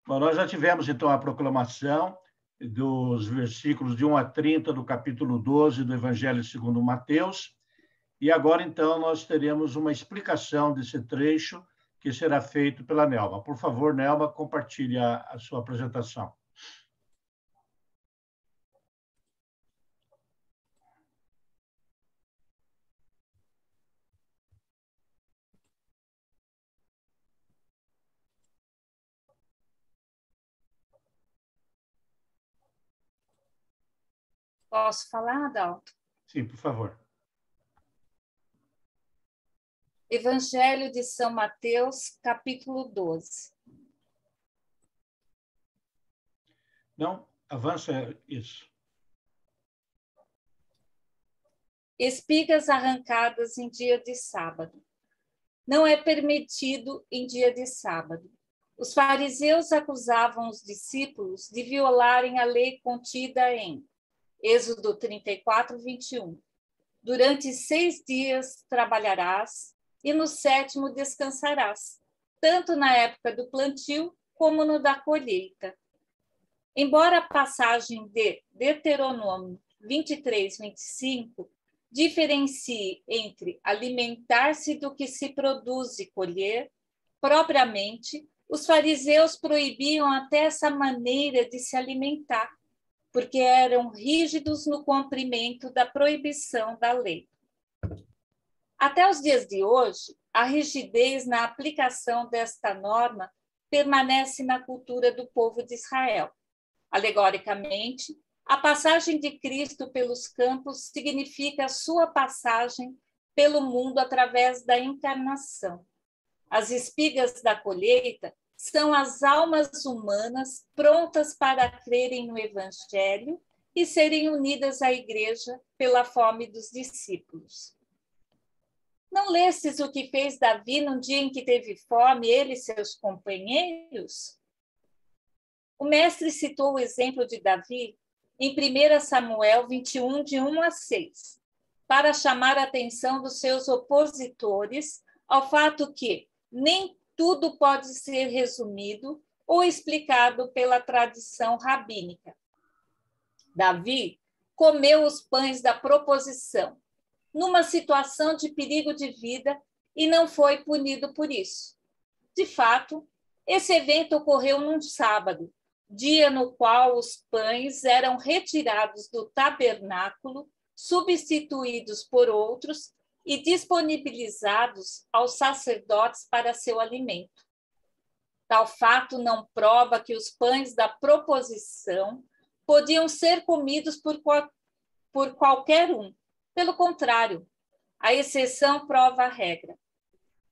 Bom, nós já tivemos, então, a proclamação dos versículos de 1 a 30 do capítulo 12 do Evangelho segundo Mateus, e agora, então, nós teremos uma explicação desse trecho que será feito pela Nelma. Por favor, Nelma, compartilhe a sua apresentação. Posso falar, Adalto? Sim, por favor. Evangelho de São Mateus, capítulo 12. Não, avança isso. Espigas arrancadas em dia de sábado. Não é permitido em dia de sábado. Os fariseus acusavam os discípulos de violarem a lei contida em Êxodo 34, 21. Durante 6 dias trabalharás e no 7º descansarás, tanto na época do plantio como no da colheita. Embora a passagem de Deuteronômio 23, 25 diferencie entre alimentar-se do que se produz e colher, propriamente, os fariseus proibiam até essa maneira de se alimentar, porque eram rígidos no cumprimento da proibição da lei. Até os dias de hoje, a rigidez na aplicação desta norma permanece na cultura do povo de Israel. Alegoricamente, a passagem de Cristo pelos campos significa a sua passagem pelo mundo através da encarnação. As espigas da colheita são as almas humanas prontas para crerem no Evangelho e serem unidas à Igreja pela fome dos discípulos. Não lestes o que fez Davi num dia em que teve fome, ele e seus companheiros? O mestre citou o exemplo de Davi em 1 Samuel 21, de 1 a 6, para chamar a atenção dos seus opositores ao fato que nem tudo pode ser resumido ou explicado pela tradição rabínica. Davi comeu os pães da proposição, numa situação de perigo de vida, e não foi punido por isso. De fato, esse evento ocorreu num sábado, dia no qual os pães eram retirados do tabernáculo, substituídos por outros e disponibilizados aos sacerdotes para seu alimento. Tal fato não prova que os pães da proposição podiam ser comidos por qualquer um. Pelo contrário, a exceção prova a regra.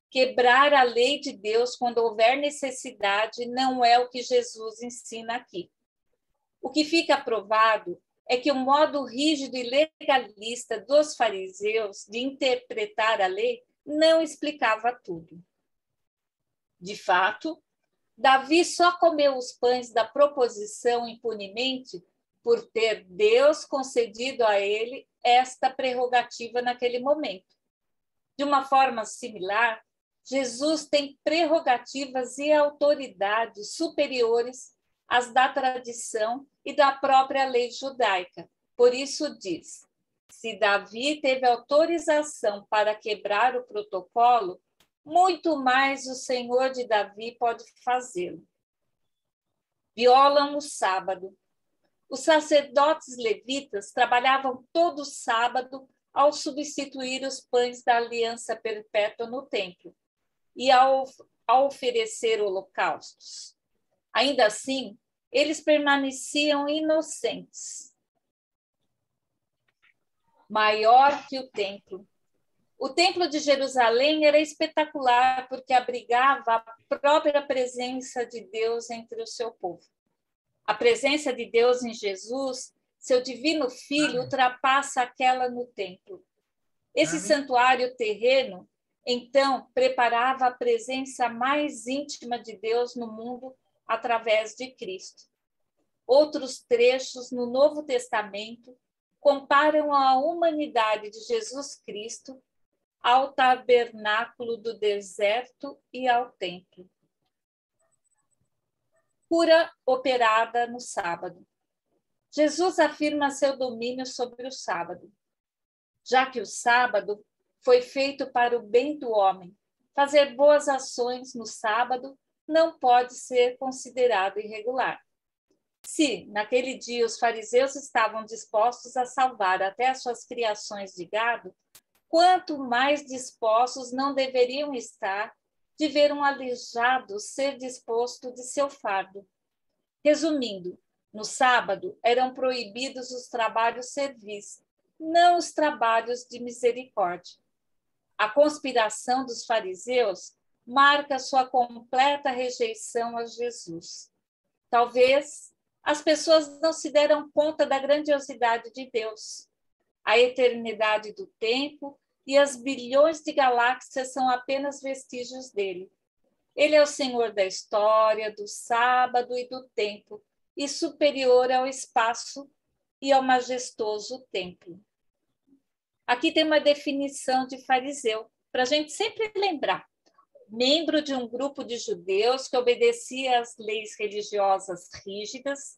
Quebrar a lei de Deus quando houver necessidade não é o que Jesus ensina aqui. O que fica provado é que o modo rígido e legalista dos fariseus de interpretar a lei não explicava tudo. De fato, Davi só comeu os pães da proposição impunemente por ter Deus concedido a ele esta prerrogativa naquele momento. De uma forma similar, Jesus tem prerrogativas e autoridades superiores às da tradição e da própria lei judaica. Por isso diz, se Davi teve autorização para quebrar o protocolo, muito mais o Senhor de Davi pode fazê-lo. Violam o sábado. Os sacerdotes levitas trabalhavam todo sábado ao substituir os pães da aliança perpétua no templo e ao oferecer holocaustos. Ainda assim, eles permaneciam inocentes. Maior que o templo. O templo de Jerusalém era espetacular porque abrigava a própria presença de Deus entre o seu povo. A presença de Deus em Jesus, seu divino Filho, ultrapassa aquela no templo. Esse santuário terreno, então, preparava a presença mais íntima de Deus no mundo através de Cristo. Outros trechos no Novo Testamento comparam a humanidade de Jesus Cristo ao tabernáculo do deserto e ao templo. cura operada no sábado. Jesus afirma seu domínio sobre o sábado. Já que o sábado foi feito para o bem do homem, fazer boas ações no sábado não pode ser considerado irregular. Se, naquele dia, os fariseus estavam dispostos a salvar até as suas criações de gado, quanto mais dispostos não deveriam estar de ver um aleijado ser disposto de seu fardo. Resumindo, no sábado eram proibidos os trabalhos servis, não os trabalhos de misericórdia. A conspiração dos fariseus marca sua completa rejeição a Jesus. Talvez as pessoas não se deram conta da grandiosidade de Deus. A eternidade do tempo e as bilhões de galáxias são apenas vestígios dele. Ele é o Senhor da história, do sábado e do tempo, e superior ao espaço e ao majestoso templo. Aqui tem uma definição de fariseu, para a gente sempre lembrar. Membro de um grupo de judeus que obedecia às leis religiosas rígidas,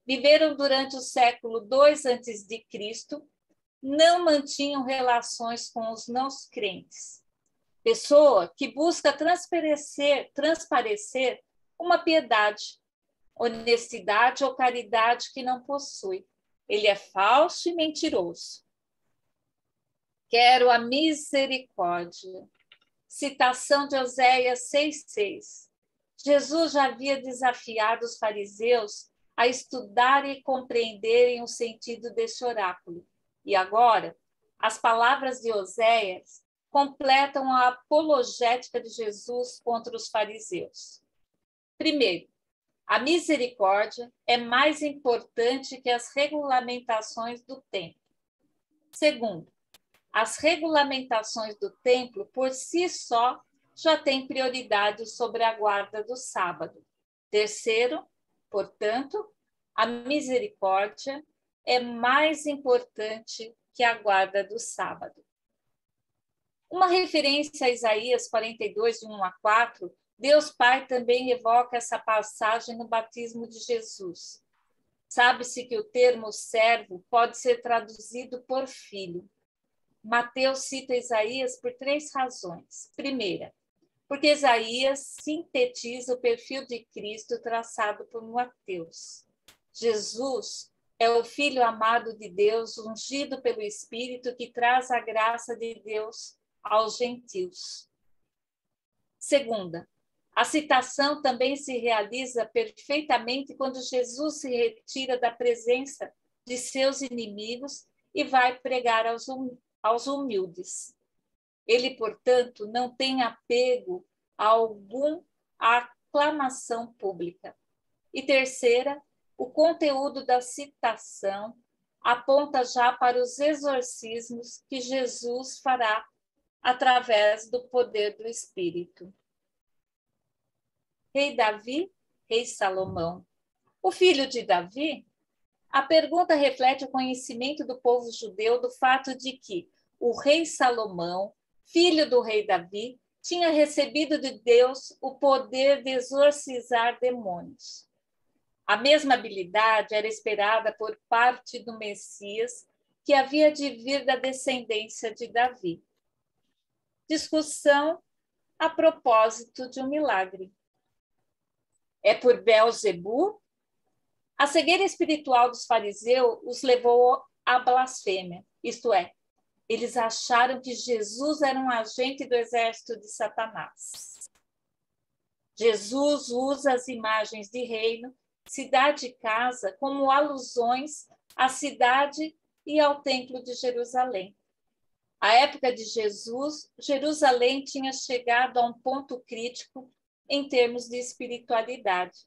viveram durante o século II a.C., não mantinham relações com os não crentes. Pessoa que busca transparecer uma piedade, honestidade ou caridade que não possui. Ele é falso e mentiroso. Quero a misericórdia. Citação de Oséias 6,6. Jesus já havia desafiado os fariseus a estudarem e compreenderem o sentido desse oráculo. E agora, as palavras de Oséias completam a apologética de Jesus contra os fariseus. Primeiro, a misericórdia é mais importante que as regulamentações do templo. Segundo, as regulamentações do templo, por si só, já têm prioridade sobre a guarda do sábado. Terceiro, portanto, a misericórdia é mais importante que a guarda do sábado. Uma referência a Isaías 42, de 1 a 4, Deus Pai também evoca essa passagem no batismo de Jesus. Sabe-se que o termo servo pode ser traduzido por filho. Mateus cita Isaías por 3 razões. Primeira, porque Isaías sintetiza o perfil de Cristo traçado por Mateus. Jesus é o Filho amado de Deus, ungido pelo Espírito, que traz a graça de Deus aos gentios. Segunda, a citação também se realiza perfeitamente quando Jesus se retira da presença de seus inimigos e vai pregar aos humildes. Ele, portanto, não tem apego algum à aclamação pública. E terceira, o conteúdo da citação aponta já para os exorcismos que Jesus fará através do poder do Espírito. Rei Davi, rei Salomão. O filho de Davi? A pergunta reflete o conhecimento do povo judeu do fato de que o rei Salomão, filho do rei Davi, tinha recebido de Deus o poder de exorcizar demônios. A mesma habilidade era esperada por parte do Messias, que havia de vir da descendência de Davi. Discussão a propósito de um milagre. É por Beelzebu? A cegueira espiritual dos fariseus os levou à blasfêmia, isto é, eles acharam que Jesus era um agente do exército de Satanás. Jesus usa as imagens de reino, cidade e casa como alusões à cidade e ao templo de Jerusalém. À época de Jesus, Jerusalém tinha chegado a um ponto crítico em termos de espiritualidade.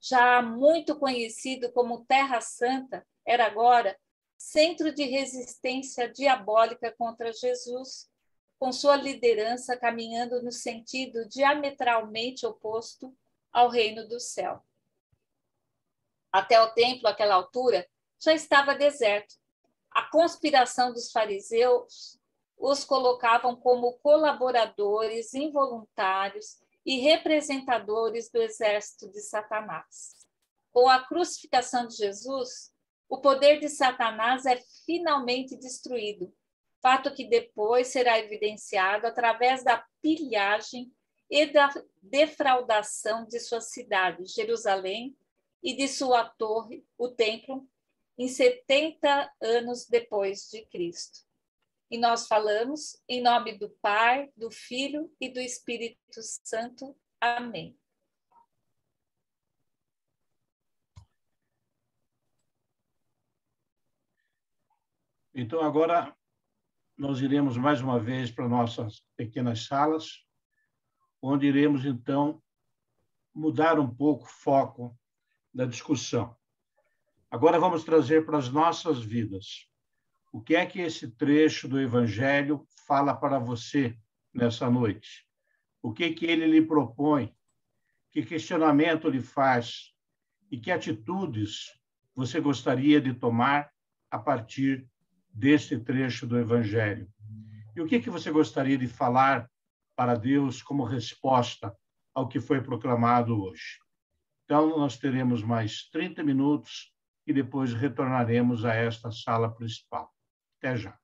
Já muito conhecido como Terra Santa, era agora centro de resistência diabólica contra Jesus, com sua liderança caminhando no sentido diametralmente oposto ao reino do céu. Até o templo, àquela altura, já estava deserto. A conspiração dos fariseus os colocavam como colaboradores involuntários e representadores do exército de Satanás. Com a crucificação de Jesus, o poder de Satanás é finalmente destruído, fato que depois será evidenciado através da pilhagem e da defraudação de sua cidade, Jerusalém, e de sua torre, o templo, em 70 anos depois de Cristo. E nós falamos em nome do Pai, do Filho e do Espírito Santo. Amém. Então, agora nós iremos mais uma vez para nossas pequenas salas, onde iremos, então, mudar um pouco o foco da discussão. Agora vamos trazer para as nossas vidas. O que é que esse trecho do Evangelho fala para você nessa noite? O que que ele lhe propõe? Que questionamento lhe faz? E que atitudes você gostaria de tomar a partir deste trecho do Evangelho? E o que que você gostaria de falar para Deus como resposta ao que foi proclamado hoje? Então, nós teremos mais 30 minutos e depois retornaremos a esta sala principal. Até já.